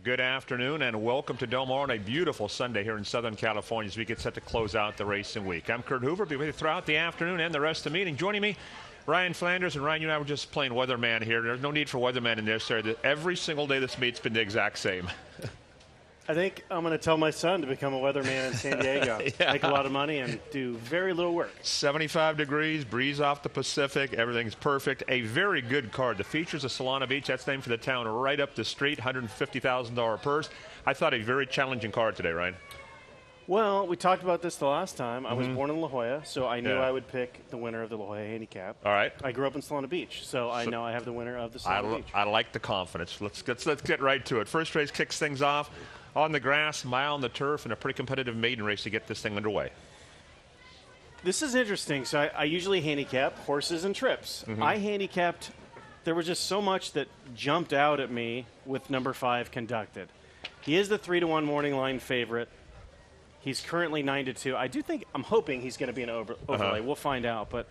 Good afternoon and welcome to Del Mar on a beautiful Sunday here in Southern California as we get set to close out the racing week. I'm Kurt Hoover, be with you throughout the afternoon and the rest of the meeting. Joining me, Ryan Flanders. And Ryan, you and I were just playing weatherman here. There's no need for weatherman in this. Every single day this meet's been the exact same. I think I'm going to tell my son to become a weatherman in San Diego. Yeah. Make a lot of money and do very little work. 75 degrees, breeze off the Pacific, everything's perfect. A very good card. The features of Salana Beach, that's named for the town right up the street, $150,000 purse. I thought a very challenging card today, Ryan. Well, we talked about this the last time. I was born in La Jolla, so I knew I would pick the winner of the La Jolla Handicap. All right. I grew up in Salana Beach, so I know I have the winner of the Salana Beach. I like the confidence. Let's get right to it. First race kicks things off on the grass, mile on the turf, and a pretty competitive maiden race to get this thing underway. This is interesting. So I usually handicap horses and trips. I handicapped. There was just so much that jumped out at me with number 5 Conducted. He is the 3-1 morning line favorite. He's currently 9-2. I'm hoping he's going to be an overlay. We'll find out. But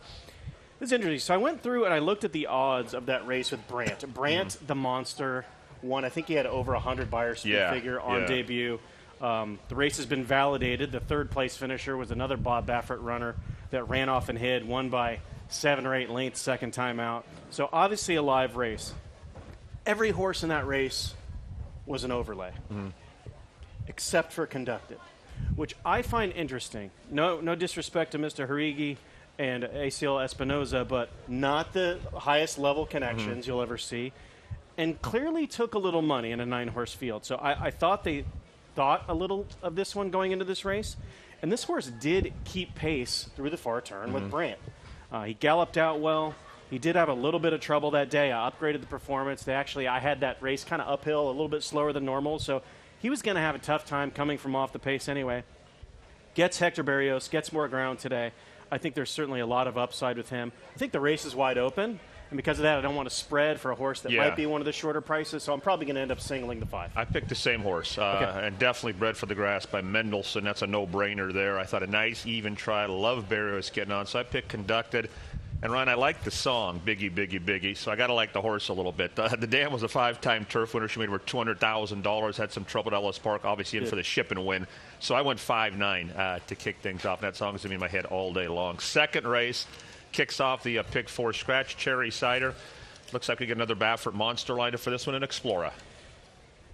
it's interesting. So I went through and I looked at the odds of that race with Brant. Brant, the monster, won. I think he had over 100 Beyer speed figure on debut. The race has been validated. The third-place finisher was another Bob Baffert runner that ran off and hid, won by 7 or 8 lengths second time out. So obviously a live race. Every horse in that race was an overlay, except for Conducted, which I find interesting. No disrespect to Mr. Harigi and ACL Espinoza, but not the highest level connections you'll ever see, and clearly took a little money in a 9-horse field. So I thought they thought a little of this one going into this race, and this horse did keep pace through the far turn with Brant. He galloped out well. He did have a little bit of trouble that day. I upgraded the performance. I had that race kind of uphill, a little bit slower than normal, so he was going to have a tough time coming from off the pace anyway. Gets Hector Barrios, gets more ground today. I think there's certainly a lot of upside with him. I think the race is wide open, and because of that, I don't want to spread for a horse that might be one of the shorter prices, so I'm probably going to end up singling the 5. I picked the same horse, and definitely bred for the grass by Mendelssohn. That's a no-brainer there. I thought a nice, even try. Love Barrios getting on, so I picked Conducted. And, Ryan, I like the song, Biggie, Biggie, Biggie, so I got to like the horse a little bit. The dam was a 5-time turf winner. She made over $200,000, had some trouble at Ellis Park, obviously in for the ship and win. So I went 5-9 to kick things off. And that song is going to be in my head all day long. Second race kicks off the pick 4 scratch, Cherry Cider. Looks like we get another Baffert monster lineup for this one in Explorer.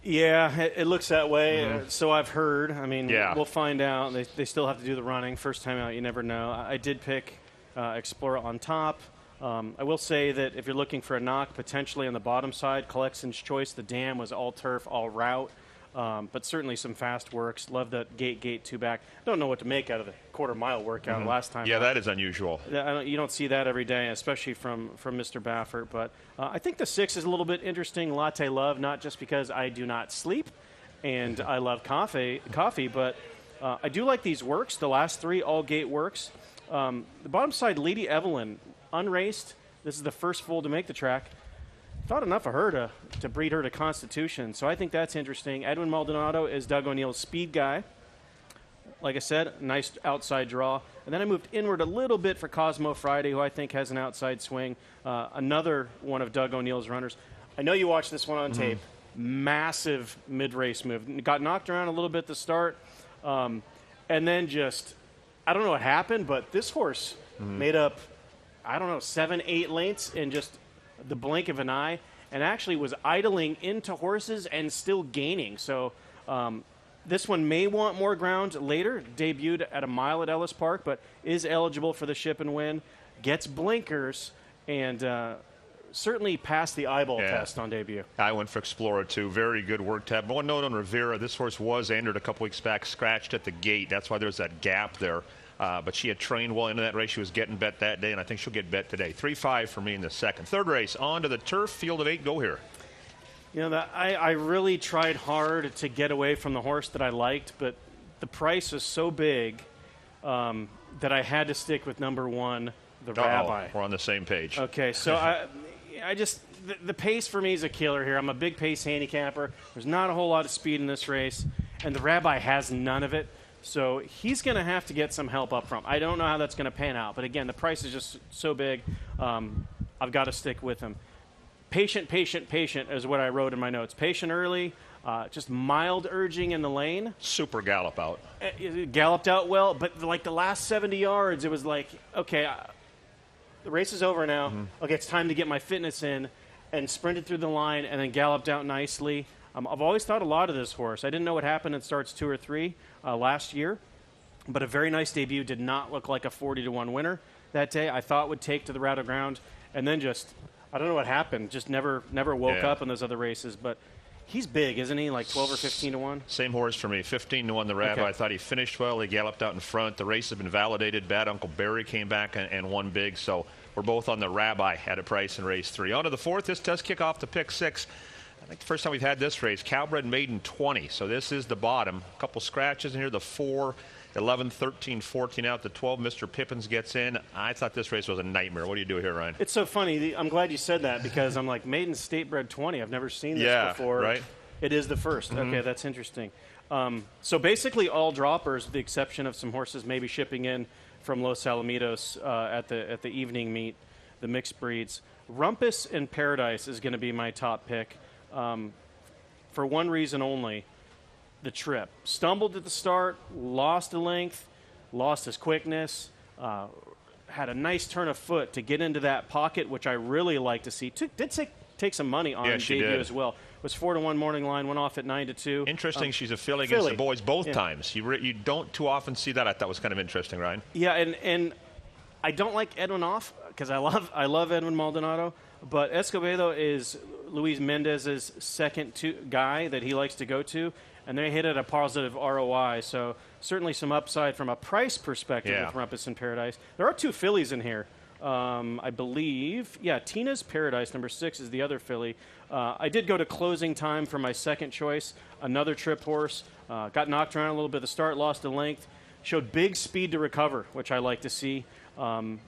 Yeah, it looks that way. So I've heard. I mean, we'll find out. They still have to do the running. First time out, you never know. I did pick Explorer on top. I will say that if you're looking for a knock potentially on the bottom side, Collection's Choice, the dam was all turf, all route, but certainly some fast works. Love the gate 2 back. Don't know what to make out of the quarter-mile workout last time. Yeah, that is unusual. You don't see that every day, especially from Mr. Baffert. But I think the 6 is a little bit interesting. Latte Love, not just because I do not sleep and I love coffee, but I do like these works. The last 3 all gate works. The bottom side, Lady Evelyn, unraced. This is the first foal to make the track. Thought enough of her to breed her to Constitution, so I think that's interesting. Edwin Maldonado is Doug O'Neill's speed guy. Like I said, nice outside draw. And then I moved inward a little bit for Cosmo Friday, who I think has an outside swing. Another one of Doug O'Neill's runners. I know you watched this one on tape. Massive mid-race move. Got knocked around a little bit at the start, and then just... I don't know what happened, but this horse made up, 7-8 lengths in just the blink of an eye, and actually was idling into horses and still gaining. So this one may want more ground later. Debuted at a mile at Ellis Park, but is eligible for the ship and win. Gets blinkers, and certainly passed the eyeball test on debut. I went for Explorer, too. Very good work tab. One note on Rivera. This horse was entered a couple weeks back, scratched at the gate. That's why there's that gap there. But she had trained well into that race. She was getting bet that day, and I think she'll get bet today. 3-5 for me in the second. Third race, on to the turf. Field of 8. Go here. I really tried hard to get away from the horse that I liked, but the price was so big that I had to stick with number 1, the Rabbi. We're on the same page. Okay, so the pace for me is a killer here. I'm a big pace handicapper. There's not a whole lot of speed in this race, and the Rabbi has none of it. So he's going to have to get some help up front. I don't know how that's going to pan out, but again, the price is just so big. I've got to stick with him. patient is what I wrote in my notes. Patient early, just mild urging in the lane. Super gallop out. It galloped out well, but like the last 70 yards, it was like, okay, the race is over now. Okay, it's time to get my fitness in, and sprinted through the line and then galloped out nicely. I've always thought a lot of this horse. I didn't know what happened in starts 2 or 3 last year, but a very nice debut. Did not look like a 40-1 winner that day. I thought would take to the Rattle Ground, and then just, I don't know what happened. Just never woke up in those other races, but he's big, isn't he? Like 12 or 15-1? Same horse for me. 15-1 the Rabbi. Okay. I thought he finished well. He galloped out in front. The race has been validated. Bad Uncle Barry came back and won big. So we're both on the Rabbi at a price in race 3. On to the 4th. This does kick off the pick 6. I think the first time we've had this race, Calbred Maiden 20. So this is the bottom. A couple scratches in here. The 4, 11, 13, 14 out. The 12, Mr. Pippins gets in. I thought this race was a nightmare. What do you do here, Ryan? It's so funny. I'm glad you said that because I'm like, Maiden State Bred 20. I've never seen this before. Right? It is the first. Okay, that's interesting. So basically all droppers, with the exception of some horses maybe shipping in from Los Alamitos at the evening meet, the mixed breeds. Rumpus and Paradise is going to be my top pick for one reason only, the trip. Stumbled at the start, lost a length, lost his quickness, had a nice turn of foot to get into that pocket, which I really like to see. Did take some money on debut as well. Was 4-1 morning line, went off at 9-2. Interesting. She's a filly against the boys both times. You don't too often see that. I thought was kind of interesting, Ryan. Yeah, and I don't like Edwin off because I love Edwin Maldonado, but Escobedo is Luis Mendez's second guy that he likes to go to, and they hit at a positive ROI. So certainly some upside from a price perspective with Rumpus and Paradise. There are 2 fillies in here. I believe, Tina's Paradise, number 6, is the other filly. I did go to closing time for my second choice, another trip horse. Got knocked around a little bit at the start, lost a length. Showed big speed to recover, which I like to see. And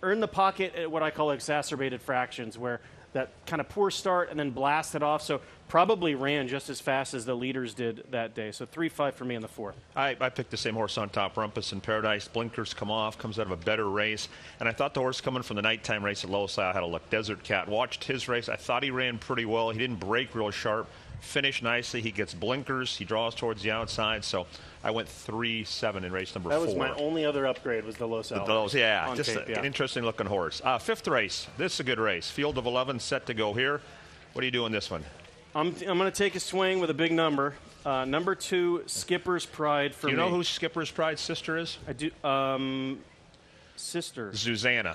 earned the pocket at what I call exacerbated fractions, where that kind of poor start and then blasted off. So probably ran just as fast as the leaders did that day. So 3-5 for me in the 4th. I picked the same horse on top, Rumpus in Paradise. Blinkers come off, comes out of a better race. And I thought the horse coming from the nighttime race at Los Al had a look. Desert Cat. Watched his race. I thought he ran pretty well. He didn't break real sharp. Finished nicely. He gets blinkers. He draws towards the outside. So I went 3-7 in race number 4. That was my only other upgrade was the Los Al. Just an interesting looking horse. 5th race. This is a good race. Field of 11 set to go here. What do you do in this one? I'm going to take a swing with a big number. Number 2, Skipper's Pride for me. Do you know who Skipper's Pride's sister is? I do. Sister. Susanna.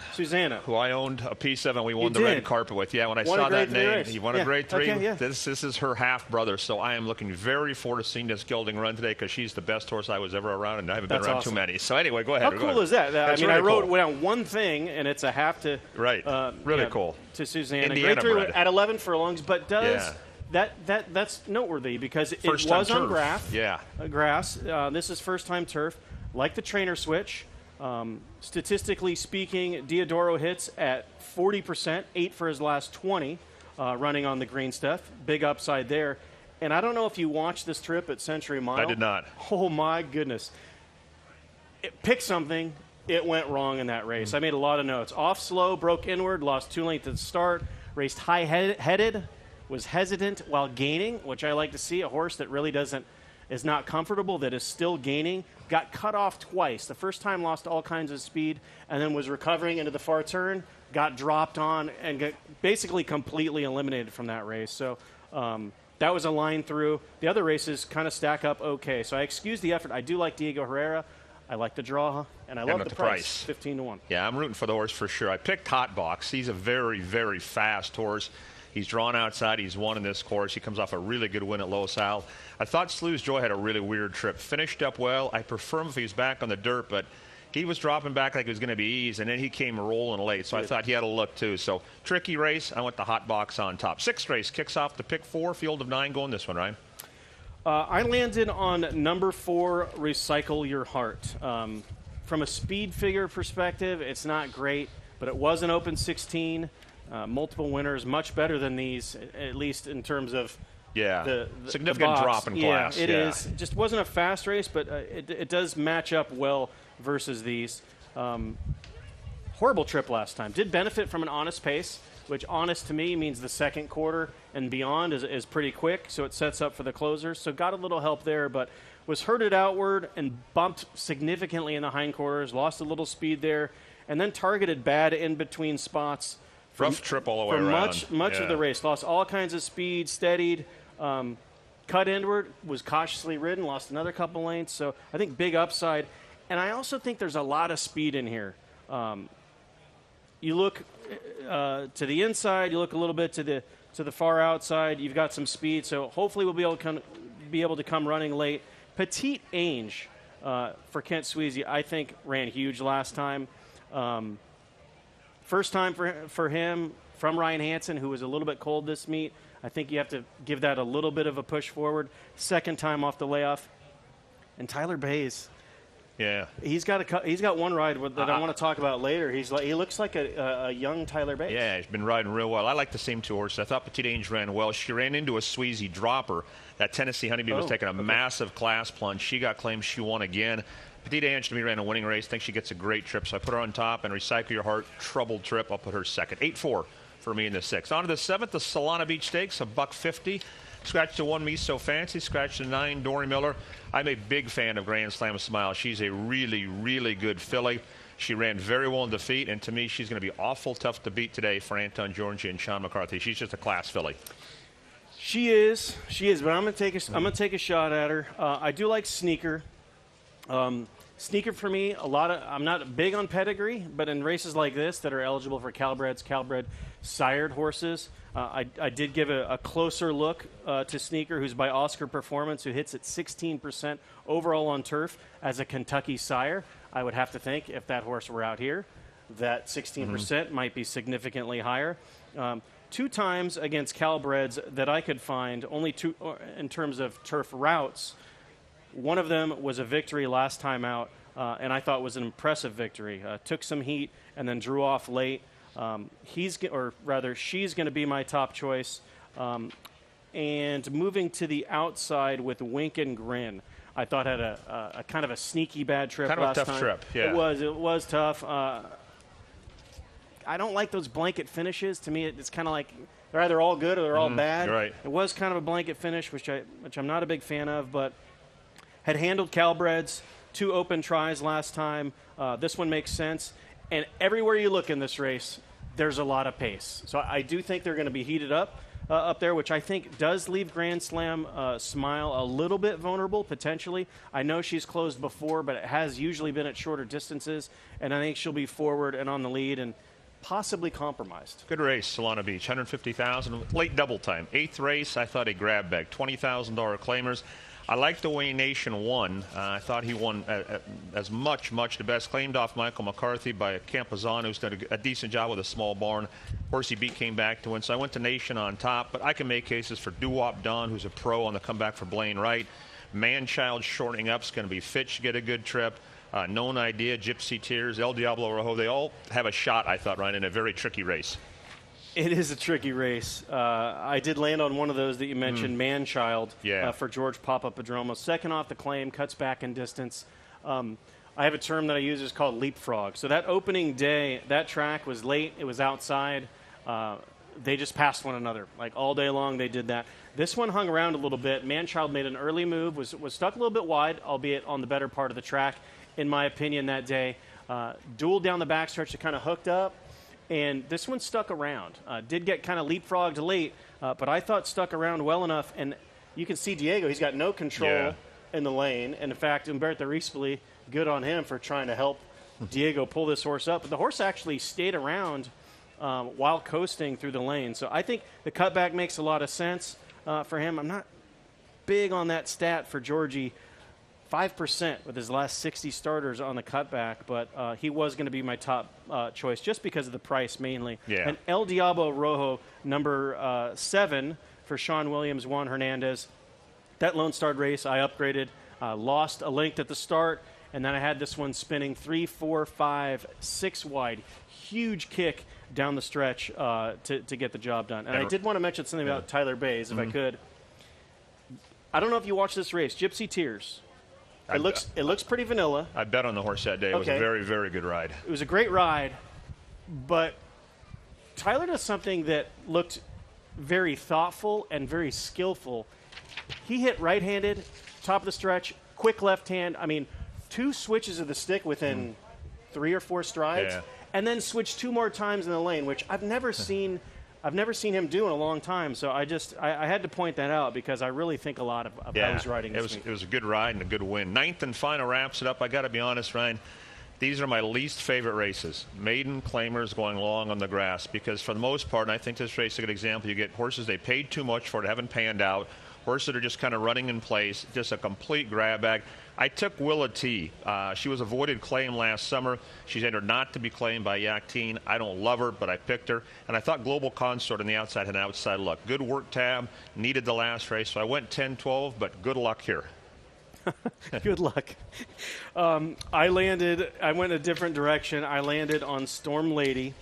Who I owned a piece of and we won the red carpet with. Yeah, when I saw that name, he won a grade 3. Okay, This is her half-brother, so I am looking very forward to seeing this gelding run today because she's the best horse I was ever around, and I haven't been around too many. So anyway, go ahead. How cool is that? I mean, really I wrote cool. down one thing, and it's a half to... Right. Really cool. To Susanna. Indiana grade 3 bred. at 11 furlongs, but does... Yeah. That's noteworthy because it First was time on turf. grass. This is first-time turf. Like the trainer switch. Statistically speaking, Diodoro hits at 40%, 8 for his last 20, running on the green stuff. Big upside there. And I don't know if you watched this trip at Century Mile. I did not. Oh, my goodness. It picked something. It went wrong in that race. I made a lot of notes. Off slow, broke inward, lost 2 lengths at the start, raced high-headed, was hesitant while gaining, which I like to see. A horse that really is not comfortable, that is still gaining. Got cut off twice. The first time lost all kinds of speed and then was recovering into the far turn, got dropped on, and got basically completely eliminated from that race. So that was a line through. The other races kind of stack up okay. So I excuse the effort. I do like Diego Herrera. I like the draw, and I love the price. 15-1. Yeah, I'm rooting for the horse for sure. I picked Hot Box. He's a very, very fast horse. He's drawn outside. He's won in this course. He comes off a really good win at Los Al. I thought Slew's Joy had a really weird trip. Finished up well. I prefer him if he was back on the dirt, but he was dropping back like it was going to be ease, and then he came rolling late. So I thought he had a look too. So tricky race. I went the Hot Box on top. 6th race kicks off the pick 4. Field of 9 going this one, Ryan. I landed on number 4, Recycle Your Heart. From a speed figure perspective, it's not great, but it was an open 16. Multiple winners, much better than these, at least in terms of the significant drop in class. It is. It just wasn't a fast race, but it does match up well versus these. Horrible trip last time. Did benefit from an honest pace. which honest to me means the second quarter and beyond is pretty quick, so it sets up for the closers. So got a little help there, but was herded outward and bumped significantly in the hindquarters, lost a little speed there, and then targeted bad in between spots. Rough trip all the way around. Much of the race. Lost all kinds of speed, steadied, cut inward, was cautiously ridden, lost another couple lengths. So I think big upside. And I also think there's a lot of speed in here. You look to the inside, you look a little bit to the far outside. You've got some speed, so hopefully we'll be able to come running late. Petite Ange for Kent Sweezy, I think, ran huge last time. First time for him from Ryan Hansen, who was a little bit cold this meet. I think you have to give that a little bit of a push forward. Second time off the layoff. And Tyler Bays. Yeah, he's got one ride that I want to talk about later. He looks like a young Tyler Bates. Yeah, he's been riding real well. I like the same two horses. I thought Petite Ange ran well. She ran into a Sweezy dropper. That Tennessee Honeybee was taking a massive class plunge. She got claimed. She won again. Petite Ange to me ran a winning race. I think she gets a great trip. So I put her on top, and Recycle Your Heart, troubled trip. I'll put her second. 8-4 for me in the sixth. On to the seventh, the Salana Beach Stakes, $150. Scratch the 1 Me So Fancy, scratch the 9 Dory Miller. I'm a big fan of Grand Slam Smile. She's a really, really good filly. She ran very well in defeat, and to me, she's going to be awful tough to beat today for Anton Georgi and Sean McCarthy. She's just a class filly. She is, but I'm going to take a shot at her. I do like Sneaker. Sneaker for me, I'm not big on pedigree, but in races like this that are eligible for Calbred sired horses, I did give a closer look to Sneaker, who's by Oscar Performance, who hits at 16% overall on turf as a Kentucky sire. I would have to think if that horse were out here, that 16% might be significantly higher. 2 times against Calbreds that I could find, only 2 in terms of turf routes. One of them was a victory last time out, and I thought was an impressive victory. Took some heat and then drew off late. She's going to be my top choice. And moving to the outside with Wink and Grin, I thought had a kind of a sneaky bad trip last time. Kind of a tough trip, yeah. It was tough. I don't like those blanket finishes. To me, it's kind of like they're either all good or they're all bad. Right. It was kind of a blanket finish, which I'm not a big fan of, but had handled Calbreds, 2 open tries last time. This one makes sense. And everywhere you look in this race, there's a lot of pace. So I do think they're going to be heated up there, which I think does leave Grand Slam Smile a little bit vulnerable, potentially. I know she's closed before, but it has usually been at shorter distances. And I think she'll be forward and on the lead and possibly compromised. Good race, Salana Beach, $150,000. Late double time. 8th race, I thought a grab bag. $20,000 claimers. I like the way Nation won. I thought he won as much the best. Claimed off Michael McCarthy by Campazan, who's done a decent job with a small barn. Horse he beat came back to win. So I went to Nation on top, but I can make cases for Doo-Wop Don, who's a pro on the comeback for Blaine Wright. Manchild shortening up is going to be Fitch, get a good trip. Known Idea, Gypsy Tears, El Diablo Rojo. They all have a shot, I thought, Ryan, in a very tricky race. It is a tricky race. I did land on one of those that you mentioned, Manchild, for George Papadromo. Second off the claim, cuts back in distance. I have a term that I use is called leapfrog. So that opening day, that track was late. It was outside. They just passed one another. Like all day long they did that. This one hung around a little bit. Manchild made an early move, was stuck a little bit wide, albeit on the better part of the track, in my opinion, that day. Dueled down the backstretch that kind of hooked up. And this one stuck around. Did get kind of leapfrogged late, but I thought stuck around well enough. And you can see Diego, he's got no control in the lane. And, in fact, Umberto Rispoli, good on him for trying to help Diego pull this horse up. But the horse actually stayed around while coasting through the lane. So I think the cutback makes a lot of sense for him. I'm not big on that stat for Georgie. 5% with his last 60 starters on the cutback, but he was going to be my top choice just because of the price mainly. Yeah. And El Diablo Rojo, number 7 for Sean Williams, Juan Hernandez. That Lone Star race I upgraded, lost a length at the start, and then I had this one spinning 3, 4, 5, 6 wide. Huge kick down the stretch to get the job done. And I did want to mention something about Tyler Bays, if I could. I don't know if you watched this race, Gypsy Tears. It looks pretty vanilla. I bet on the horse that day. It was a very, very good ride. It was a great ride, but Tyler does something that looked very thoughtful and very skillful. He hit right-handed, top of the stretch, quick left hand. I mean, 2 switches of the stick within 3 or 4 strides, and then switched 2 more times in the lane, which I've never seen him do in a long time. So I had to point that out because I really think a lot of how he's riding this week. It was a good ride and a good win. 9th and final wraps it up. I got to be honest, Ryan. These are my least favorite races. Maiden claimers going long on the grass because for the most part, and I think this race is a good example, you get horses they paid too much for it, haven't panned out. Horses that are just kind of running in place, just a complete grab bag. I took Willa T. She was avoided claim last summer. She's entered not to be claimed by Yakteen. I don't love her, but I picked her. And I thought Global Consort on the outside had an outside look. Good work, Tab. Needed the last race, so I went 10-12, but good luck here. Good luck. I went a different direction. I landed on Storm Lady.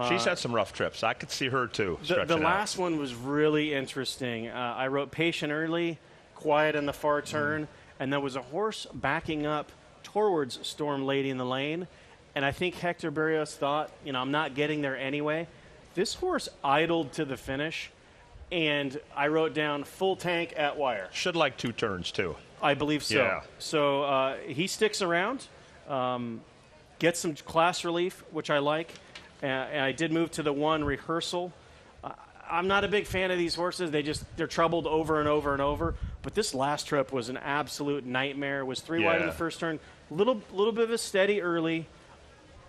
She's had some rough trips. I could see her, too. The last one was really interesting. I wrote patient early, quiet in the far turn, and there was a horse backing up towards Storm Lady in the lane. And I think Hector Berrios thought, I'm not getting there anyway. This horse idled to the finish, and I wrote down full tank at wire. Should like 2 turns, too. I believe so. Yeah. So he sticks around, gets some class relief, which I like. And I did move to the 1 Rehearsal. I'm not a big fan of these horses. They're troubled over and over and over. But this last trip was an absolute nightmare. It was 3 wide in the first turn. Little bit of a steady early.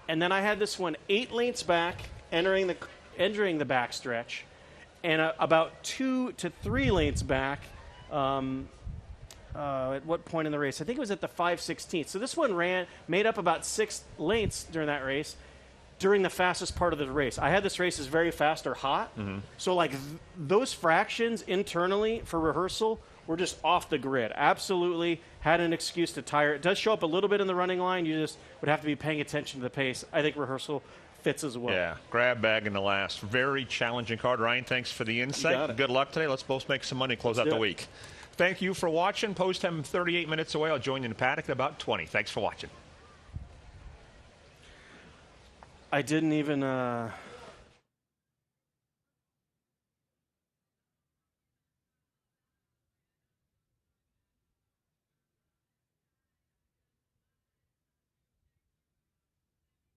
And then I had this one 8 lengths back, entering the backstretch. And about 2 to 3 lengths back, at what point in the race? I think it was at the 5/16. So this one made up about 6 lengths during that race, during the fastest part of the race. I had this race as very fast or hot. So like those fractions internally for Rehearsal were just off the grid. Absolutely had an excuse to tire. It does show up a little bit in the running line. You just would have to be paying attention to the pace. I think Rehearsal fits as well. Yeah, grab bag in the last. Very challenging card. Ryan, thanks for the insight. Good luck today. Let's both make some money, close out the week. Thank you for watching. Post time 38 minutes away. I'll join you in the paddock at about 20. Thanks for watching. I didn't even